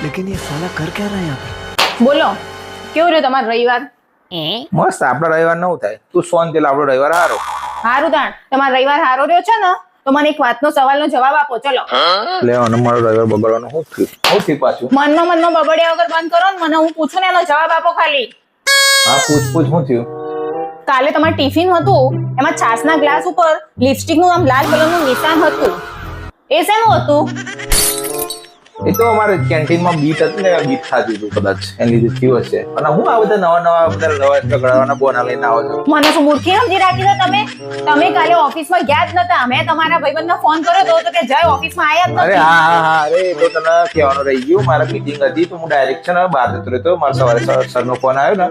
लेकिन ये साला कर क्या रहा है यहाँ पे? બોલો કેવું રહ્યો તમારો રવિવાર? મસ્ત. આપડો રવિવાર નવું થાય. તું સોન તેલ આપણો રવિવાર હારો. હારું તાણ તમારો રવિવાર હારો રહ્યો છે ને તો મને એક વાતનો સવાલનો જવાબ આપો. ચલો લેવાનો મારો રવિવાર બગડવાનો શું થયું પાછું? મનમાં બબડ્યા વગર બંધ કરો ને, મને હું પૂછું ને એનો જવાબ આપો ખાલી. હા પૂછ શું થયું? કાલે તમારું ટિફિન હતું, એમાં છાસના ગ્લાસ ઉપર લિપસ્ટિકનું આમ લાલ કલરનું નિશાન હતું. એ શેનું હતું? એ તો અમારે કેન્ટીનમાં બીટ હતું ને, બીટ ખાધી હતું કદાચ, એની લીધે થયું હશે. અને હું આ બધા નવા ઝઘડાવાના બોના લઈને આવો છો. મને શું મૂર્ખી સમજી રાખી છો તમે? તમે કાલે ઓફિસમાં ગયા જ નતા. મેં તમારા ભાઈબંધને ફોન કર્યો તો કે જય ઓફિસમાં આયા જ અરે નથી. હા અરે એ તો તને કહેવાનું રહી ગયું. મારા મીટિંગ હતી તો હું ડાયરેક્ટ છે ને બહાર જતો રહ્યો. મારા સવારે સરનો ફોન આવ્યો ને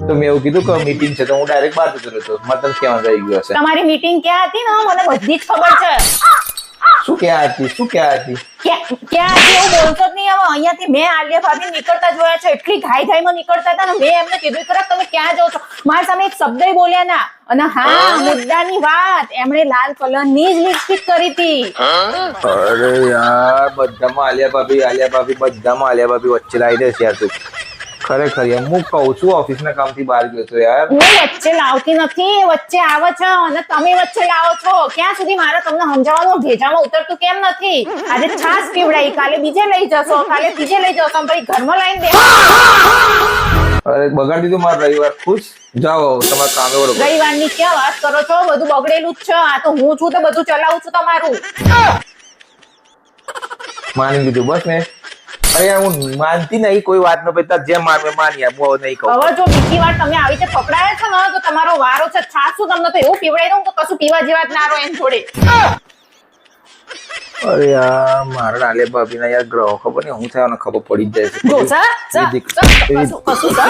તો મેં એવું કીધું કે મીટિંગ છે તો હું ડાયરેક્ટ બહાર જતો રહ્યો. મારે તને કહેવાનું રહી ગયું હશે. તમારી મીટિંગ ક્યાં હતી ને મને બધી જ ખબર છે. શું ક્યાં હતી? ક્યાં હતી એવું બોલતો જ નહીં. હવે અહીંયાથી મેં આલિયા ભાભી નીકળતા જોયા છે. એટલી ઘાઈમાં નીકળતા હતા ને, મેં એમને કીધું ખરા તમે ક્યાં જાઓ છો? મારા સામે એક શબ્દ બોલ્યા ના. અને હા મુદ્દાની વાત, એમણે લાલ કલરની જ લિપસ્ટિક કરી હતી. અરે યાર બધામાં આલિયા ભાભી બધામાં આલિયા ભાભી વચ્ચે લાવી દે છે યાર તું. ખરેખર યાર હું કહું છું ઓફિસના કામથી બહાર ગયો તો યાર. હું વચ્ચે લાવતી નથી, વચ્ચે આવે છે અને તમે વચ્ચે લાવો છો. ક્યાં સુધી મારે તમને સમજાવવાનું? ભેજામાં ઉતરતું કેમ નથી? આજે છાસ પીવડાઈ, કાલે બીજે લઈ જશો, કાલે ત્રીજે લઈ જશો, ભાઈ ઘરમાં લાવીને દે. અરે બગાડી દીધું મારો રવિવાર. ખુશ જાઓ તમારા કામે વળો. રવિવારની ક્યાં વાત કરો છો? બધું બગડેલું જ છે. આ તો હું છું તો બધું ચલાવું છું તમારું. માની લીધું બસ મેં. અરે યાર હું માનતી નહીં કોઈ વાત નો પૈસા જેમ માની યાર હું નહીં કહું. હવે જો બીજી વાર તમે આવી રીતે પકડાયા છો ને તો તમારો વારો છે. છાસ શું તમને તો એવું પીવડાઈ દઉં કે કશું પીવા જેવા જ ના રહો એમ જોડે. અરે યાર મારા આલિયા ભાભી ના યાર ગ્રહો ખબર નહીં હું થયો ને ખબર પડી જ જાય છે. જો સર કશું સર